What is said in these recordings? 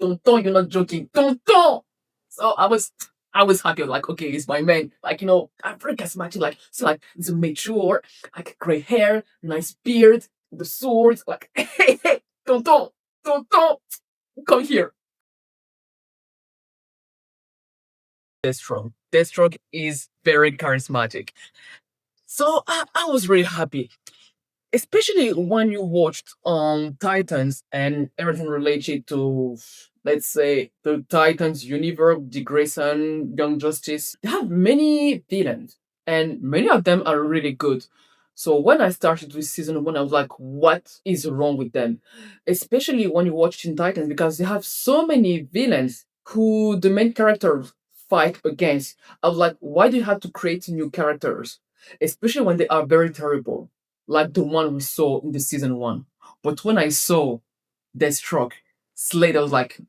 Tonton, you're not joking. Tonton! So I was happy. I was like, okay, it's my man. Like, I'm very charismatic. Like, so like, it's mature, like gray hair, nice beard, the swords. Like, hey, hey, Tonton, Tonton, come here. Deathstroke. Deathstroke is very charismatic. So I was really happy, especially when you watched Titans and everything related to, let's say, the Titans universe, Dick Grayson, Young Justice. They have many villains, and many of them are really good. So when I started with season one, I was like, what is wrong with them? Especially when you watch Teen Titans, because they have so many villains who the main characters fight against. I was like, why do you have to create new characters? Especially when they are very terrible, like the one we saw in the season one. But when I saw Deathstroke, Slade, I was like,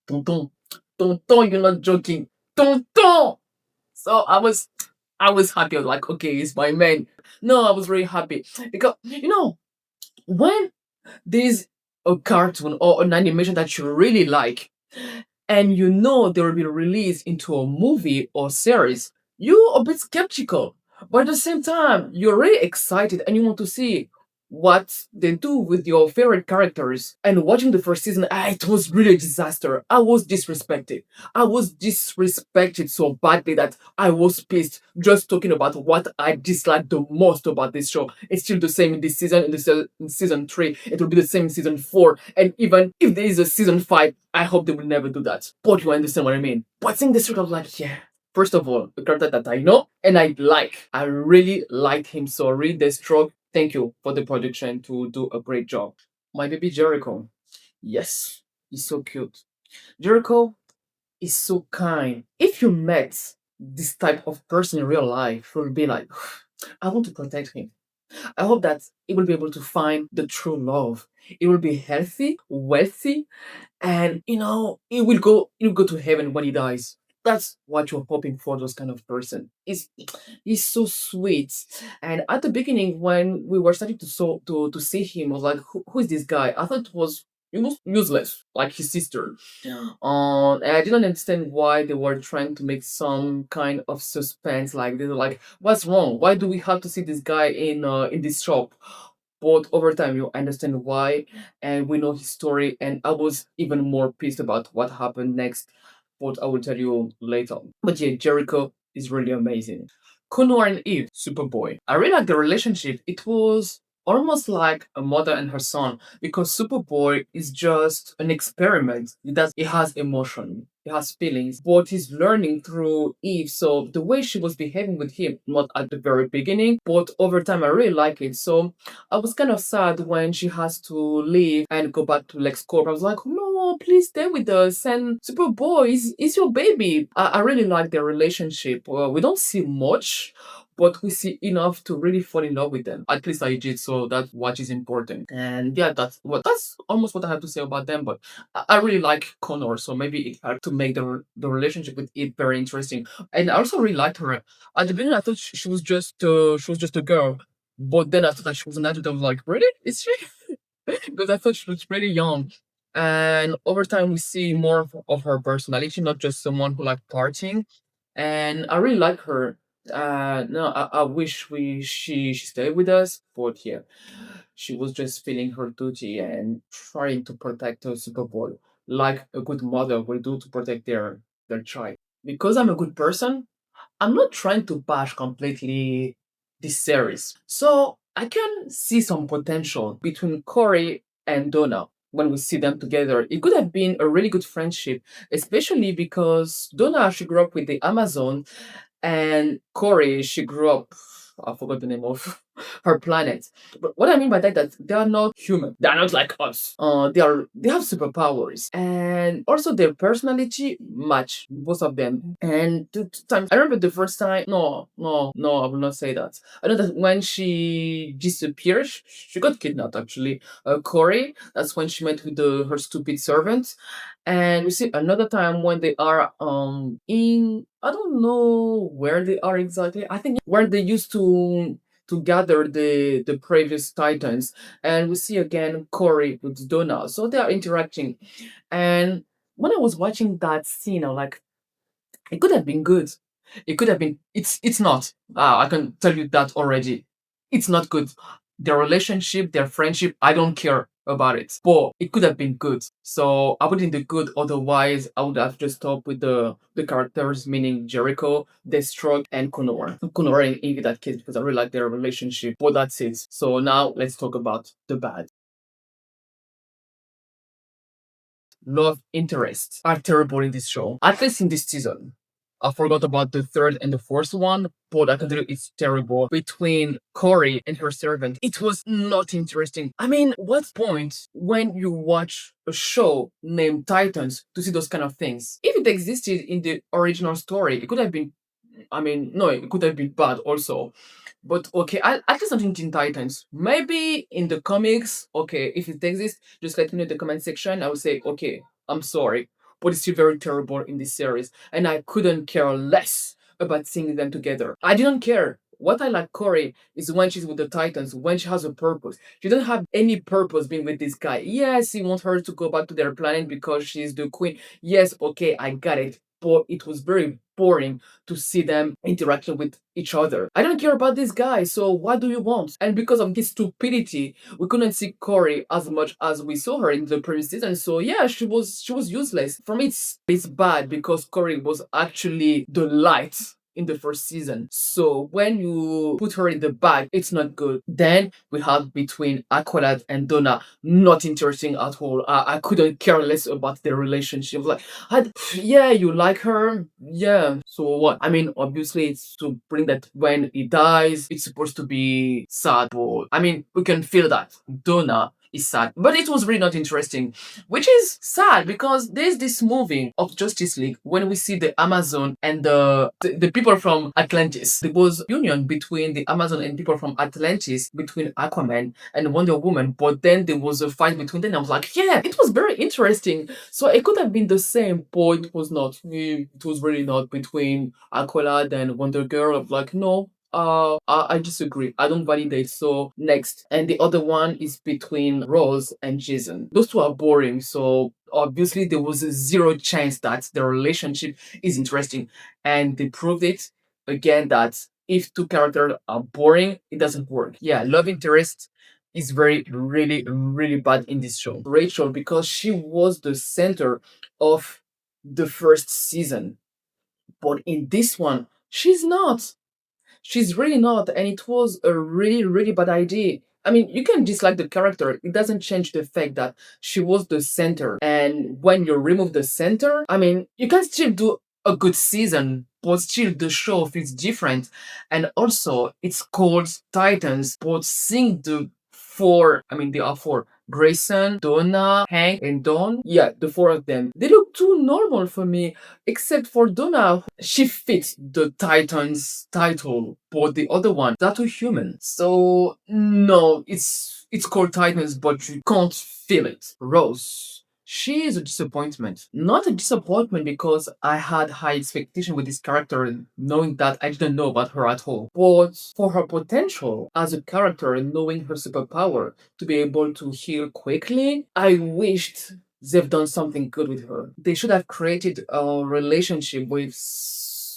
Tonton, Tonton, you're not joking. Tonton! So I was happy. I was like, okay, it's my man. No, I was really happy. Because when there's a cartoon or an animation that you really like, and they will be released into a movie or series, you're a bit skeptical. But at the same time, you're really excited and you want to see what they do with your favorite characters. And watching the first season, it was really a disaster. I was disrespected. I was disrespected so badly that I was pissed just talking about what I disliked the most about this show. It's still the same in this season, in season 3. It will be the same in season 4. And even if there is a season 5, I hope they will never do that. But you understand what I mean. But seeing this show, I was like, yeah. First of all, a character that I know and I like. I really like him. So read the stroke. Thank you for the production to do a great job. My baby Jericho. Yes, he's so cute. Jericho is so kind. If you met this type of person in real life, you'll be like, I want to protect him. I hope that he will be able to find the true love. He will be healthy, wealthy, and he will go to heaven when he dies. That's what you're hoping for, those kind of person. He's so sweet. And at the beginning, when we were starting to see him, I was like, who is this guy? I thought it was useless, like his sister. And I didn't understand why they were trying to make some kind of suspense. Like they were like, what's wrong? Why do we have to see this guy in this shop? But over time, you understand why, and we know his story. And I was even more pissed about what happened next, but I will tell you later. But yeah, Jericho is really amazing. Connor and Eve, Superboy. I really like the relationship. It was almost like a mother and her son because Superboy is just an experiment. He has emotion, he has feelings, but he's learning through Eve. So the way she was behaving with him, not at the very beginning, but over time, I really like it. So I was kind of sad when she has to leave and go back to LexCorp. I was like, no, please stay with us. And Superboy is your baby. I really like their relationship. We don't see much, but we see enough to really fall in love with them. At least I did, so that's what is important. And yeah, that's almost what I have to say about them. But I really like Connor, so maybe it helped to make the relationship with it very interesting. And I also really liked her. At the beginning, I thought she was just a girl, but then I thought that she was an adult. I was like, really? Is she? Because I thought she was really young. And over time, we see more of her personality, not just someone who liked partying. And I really like her. No, I wish she stayed with us, but yeah, she was just feeling her duty and trying to protect her Superboy, like a good mother will do to protect their child. Because I'm a good person, I'm not trying to bash completely this series. So I can see some potential between Corey and Donna when we see them together. It could have been a really good friendship, especially because Donna, she grew up with the Amazon, and Corey, she grew up. I forgot the name of her planet. But what I mean by that they are not human. They are not like us. They have superpowers, and also their personality match both of them. And two times, I remember the first time. No, no, no, I will not say that. I know that when she disappeared, she got kidnapped. Actually, Corey. That's when she met with her stupid servant. And we see another time when they are in, I don't know where they are exactly. I think where they used to to gather the previous Titans, and we see again Corey with Donna. So they are interacting, and when I was watching that scene, I'm like, it could have been good. It could have been. It's not. I can tell you that already. It's not good. Their relationship, their friendship, I don't care about it. But it could have been good. So I put in the good. Otherwise, I would have just stopped with the characters, meaning Jericho, Deathstroke, and Conor. Conor in that case because I really like their relationship. But that's it. So now let's talk about the bad. Love interests are terrible in this show, at least in this season. I forgot about the third and the fourth one, but I can tell you it's terrible. Between Corey and her servant, it was not interesting. I mean, what point when you watch a show named Titans to see those kind of things? If it existed in the original story, it could have been, I mean, no, it could have been bad also. But okay, at least something Teen Titans. Maybe in the comics, okay, if it exists, just let me know in the comment section. I would say, okay, I'm sorry. But it's still very terrible in this series. And I couldn't care less about seeing them together. I didn't care. What I like Corey is when she's with the Titans, when she has a purpose. She doesn't have any purpose being with this guy. Yes, he wants her to go back to their planet because she's the queen. Yes, okay, I got it. But it was very boring to see them interacting with each other. I don't care about this guy, so what do you want? And because of his stupidity, we couldn't see Corey as much as we saw her in the previous season. So yeah, she was useless. For me, it's bad because Corey was actually the light in the first season. So when you put her in the back, it's not good. Then we have between Aqualad and Donna, not interesting at all. I couldn't care less about their relationship. Like, yeah, you like her, yeah. So what? I mean, obviously, it's to bring that when he dies, it's supposed to be sad, but I mean, we can feel that Donna is sad, but it was really not interesting, which is sad because there's this movie of Justice League when we see the Amazon and the people from Atlantis. There was union between the Amazon and people from Atlantis, between Aquaman and Wonder Woman, but then there was a fight between them. I was like, yeah, it was very interesting. So it could have been the same, but it was not. It was really not between Aqualad and Wonder Girl. I'm like, no, I disagree. I don't validate. So next, and the other one is between Rose and Jason. Those two are boring. So obviously there was a zero chance that the relationship is interesting, and they proved it again that if two characters are boring, it doesn't work. Yeah, love interest is very really really bad in this show. Rachel, because she was the center of the first season, but in this one, she's not. She's really not, and it was a really, really bad idea. I mean, you can dislike the character. It doesn't change the fact that she was the center. And when you remove the center, I mean, you can still do a good season, but still the show feels different. And also, it's called Titans, but seeing the four, I mean, there are four. Grayson, Donna, Hank, and Dawn. Yeah, the four of them. They look too normal for me. Except for Donna, she fits the Titans title, but the other one, that's a human. So no, it's called Titans, but you can't feel it. Rose. She is a disappointment. Not a disappointment because I had high expectation with this character, knowing that I didn't know about her at all. But for her potential as a character, knowing her superpower to be able to heal quickly, I wished they've done something good with her. They should have created a relationship with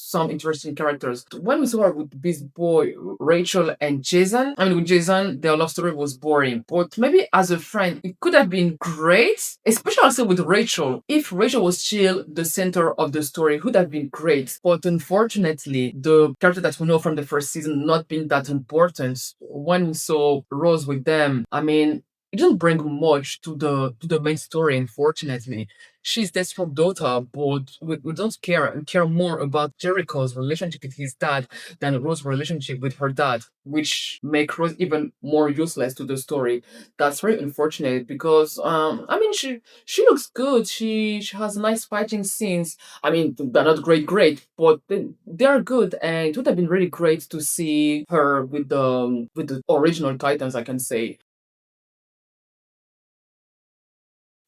some interesting characters. When we saw her with Beast Boy, Rachel, and Jason, I mean, with Jason, their love story was boring. But maybe as a friend, it could have been great, especially also with Rachel. If Rachel was still the center of the story, it would have been great. But unfortunately, the character that we know from the first season not being that important, when we saw Rose with them, I mean, it didn't bring much to the main story, unfortunately. She's Deathstroke's daughter, but we don't care. We care more about Jericho's relationship with his dad than Rose's relationship with her dad, which make Rose even more useless to the story. That's very unfortunate because I mean she looks good. She has nice fighting scenes. I mean they're not great, but they are good, and it would have been really great to see her with the original Titans. I can say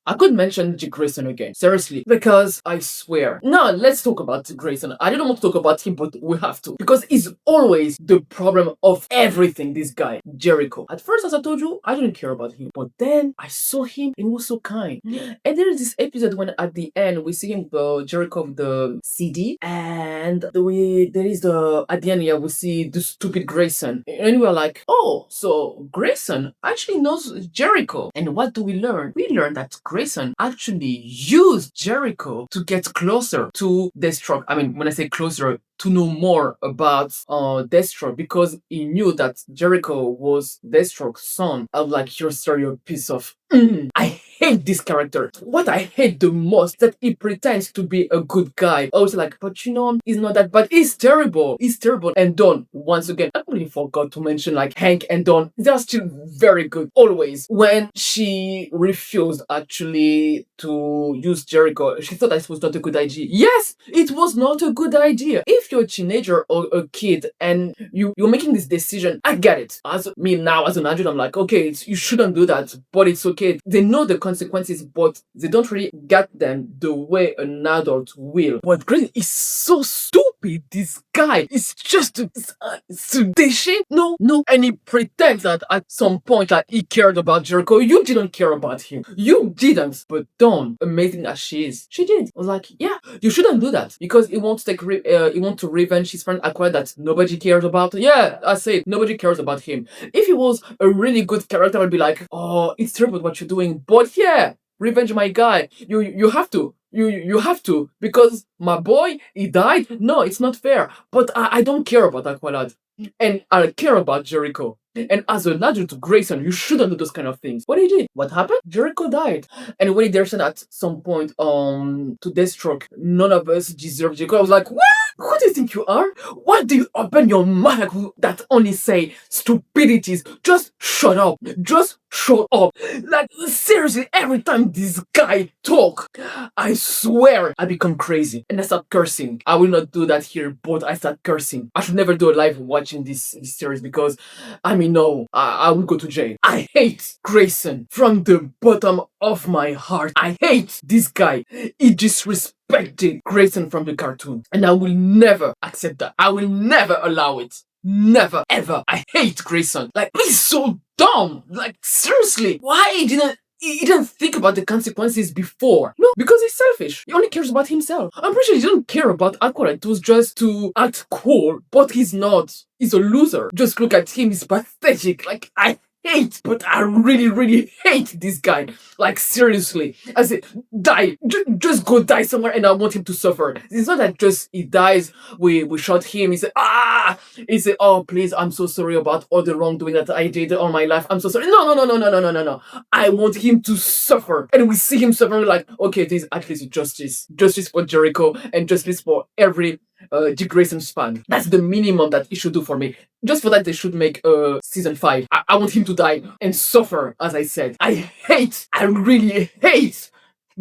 I could mention Dick Grayson again, seriously, because I swear. Now, let's talk about Dick Grayson. I didn't want to talk about him, but we have to. Because he's always the problem of everything, this guy, Jericho. At first, as I told you, I didn't care about him. But then I saw him and he was so kind. And there is this episode when at the end we see him, the Jericho of the CD, and there is the at the end, yeah, we see the stupid Grayson. And we're like, oh, so Grayson actually knows Jericho. And what do we learn? We learn that Grayson actually used Jericho to get closer to Deathstroke. I mean, when I say closer, to know more about Deathstroke, because he knew that Jericho was Deathstroke's son. I'm like, you're sorry, you're a piece of I hate this character. What I hate the most that he pretends to be a good guy. I was like, but you know, he's not that bad. He's terrible. He's terrible. And Dawn, once again, I really forgot to mention like Hank and Dawn. They're still very good. Always. When she refused actually to use Jericho, she thought that was not a good idea. Yes, it was not a good idea. If you're a teenager or a kid and you're making this decision, I get it. As me now, as an adult, I'm like, okay, you shouldn't do that, but it's okay. They know the consequences, but they don't really get them the way an adult will. But Green is so stupid. This guy is just déchet. No. And he pretends that at some point that he cared about Jericho. You didn't care about him. You didn't. But Dawn, amazing as she is, she did. I was like, yeah, you shouldn't do that because he wants to he wants to revenge his friend Aqua that nobody cares about. Yeah, I say it. Nobody cares about him. If he was a really good character, I'd be like, oh, it's terrible what you're doing. But yeah, revenge my guy. You have to. You have to, because my boy, he died. No, it's not fair. But I don't care about Aqualad. And I care about Jericho. And as an adult, Grayson, you shouldn't do those kind of things. What he did? What happened? Jericho died. And when he said at some point to Deathstroke, none of us deserve Jericho, I was like, what? Who do you think you are? Why do you open your mouth that only say stupidities? Just shut up. Just shut up. Like, seriously, every time this guy talk, I swear I become crazy. And I start cursing. I will not do that here, but I start cursing. I should never do a live watching this series because, I mean, no, I will go to jail. I hate Grayson from the bottom of my heart. I hate this guy. He disrespected Grayson from the cartoon. And I will never accept that. I will never allow it. Never, ever. I hate Grayson. Like, he's so dumb. Like, seriously. Why he didn't think about the consequences before? No, because he's selfish. He only cares about himself. I'm pretty sure he didn't care about Aqua. It was just to act cool, but he's not. He's a loser. Just look at him. He's pathetic. Like, I hate, but I really hate this guy. Like, seriously. I say, die. Just go die somewhere and I want him to suffer. It's not that just he dies, we shot him, he said, he said, oh, please, I'm so sorry about all the wrongdoing that I did all my life. I'm so sorry. No. I want him to suffer. And we see him suffering like, okay, this is at least justice. Justice for Jericho and justice for every Dick Grayson fan. That's the minimum that he should do for me. Just for that, they should make season 5. I want him to die and suffer, as I said. I really hate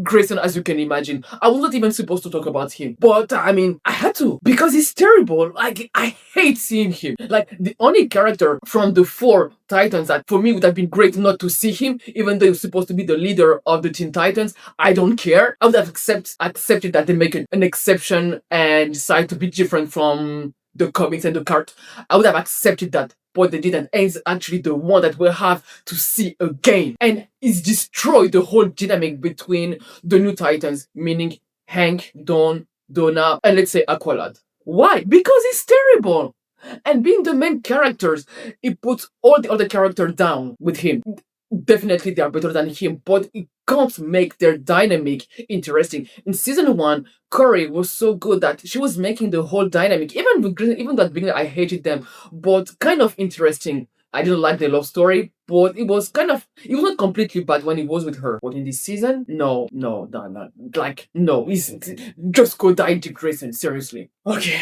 Grayson, as you can imagine. I was not even supposed to talk about him. But, I mean, I had to. Because he's terrible. Like, I hate seeing him. Like, the only character from the 4 Titans that, for me, would have been great not to see him, even though he was supposed to be the leader of the Teen Titans. I don't care. I would have accepted that they make an exception and decide to be different from the comics and the cart. I would have accepted that. But they didn't. And it's actually the one that we'll have to see again. And it's destroyed the whole dynamic between the new Titans, meaning Hank, Dawn, Donna, and let's say Aqualad. Why? Because he's terrible. And being the main characters, it puts all the other characters down with him. Definitely they are better than him, but it can't make their dynamic interesting. In season 1, Corey was so good that she was making the whole dynamic, even that beginning I hated them, but kind of interesting. I didn't like the love story, but it was not completely bad when he was with her. But in this season, no. Like, no, just go die, Dick Grayson, seriously. Okay.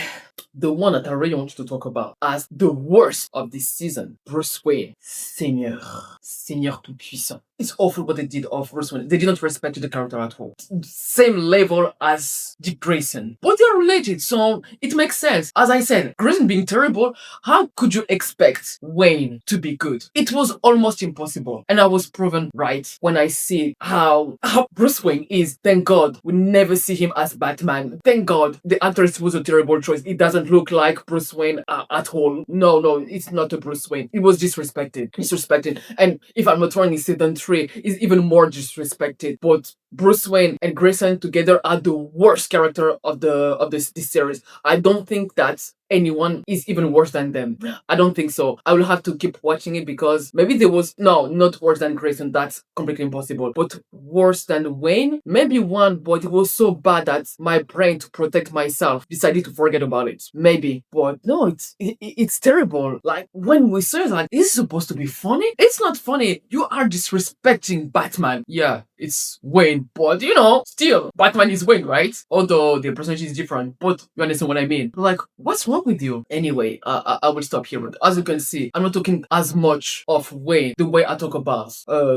The one that I really want to talk about as the worst of this season, Bruce Wayne, Seigneur tout-puissant. It's awful what they did of Bruce Wayne. They didn't respect the character at all. Same level as Dick Grayson. But they're related, so it makes sense. As I said, Grayson being terrible, how could you expect Wayne to be good? It was almost almost impossible. And I was proven right when I see how Bruce Wayne is. Thank God we never see him as Batman. Thank God the actress was a terrible choice. It doesn't look like Bruce Wayne at all. No, no, it's not a Bruce Wayne. It was disrespected. And if I'm not wrong, in season 3 is even more disrespected. But Bruce Wayne and Grayson together are the worst character of this series. I don't think that anyone is even worse than them. I don't think so. I will have to keep watching it because maybe there was no, not worse than Grayson. That's completely impossible. But worse than Wayne, maybe one. But it was so bad that my brain, to protect myself, decided to forget about it. Maybe, but no, it's terrible. Like when we say like, is it supposed to be funny? It's not funny. You are disrespecting Batman. Yeah, it's Wayne, but still, Batman is Wayne, right? Although the percentage is different, but you understand what I mean. Like, what's wrong with you? Anyway, I will stop here. But as you can see, I'm not talking as much of Wayne the way I talk about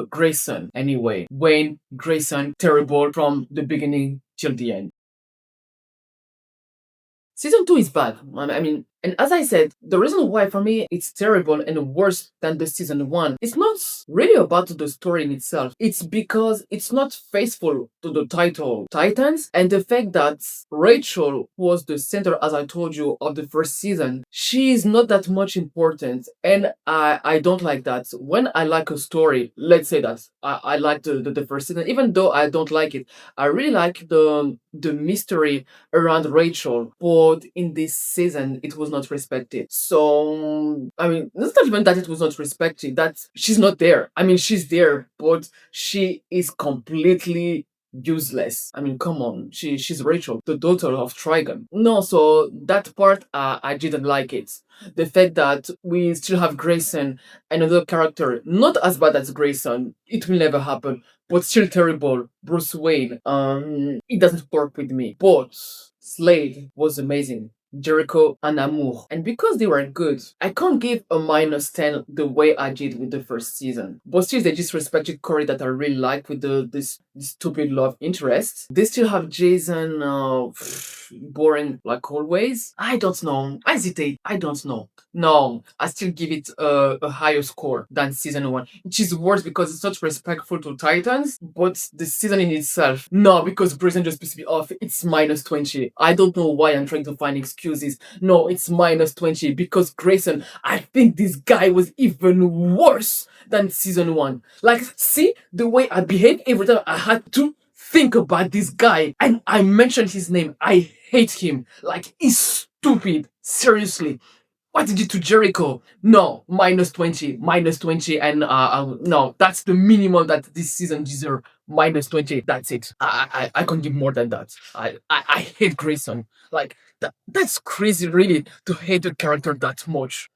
Grayson. Anyway, Wayne, Grayson, terrible from the beginning till the end. Season 2 is bad. I mean, and as I said, the reason why for me it's terrible and worse than the season 1, it's not really about the story in itself. It's because it's not faithful to the title Titans, and the fact that Rachel was the center, as I told you, of the first season, she is not that much important. And I don't like that. When I like a story, let's say that I like the first season, even though I don't like it, I really like the mystery around Rachel, but in this season it was not respected. So I mean, it's not even that it was not respected, that she's not there. I mean, she's there, but she is completely useless. I mean, come on, she's Rachel, the daughter of Trigon. No, so that part I didn't like it. The fact that we still have Grayson, another character, not as bad as Grayson, it will never happen, but still terrible. Bruce Wayne, it doesn't work with me. But Slade was amazing. Jericho and Amour. And because they were good, I can't give a -10 the way I did with the first season. But still, they disrespected Corey that I really like with this stupid love interest. They still have Jason, boring like always. I don't know. I hesitate. I don't know. No, I still give it a higher score than season 1, which is worse because it's not respectful to Titans, but the season in itself, no, because Grayson just pissed me off. It's -20. I don't know why I'm trying to find excuses. No, it's -20 because Grayson, I think this guy was even worse than season 1. Like, see the way I behave every time I had to think about this guy and I mentioned his name. I hate him. Like, he's stupid. Seriously. What did you do to Jericho? No, -20, and no, that's the minimum that this season deserves. -20, that's it. I can't give more than that. I hate Grayson. Like, that's crazy, really, to hate a character that much.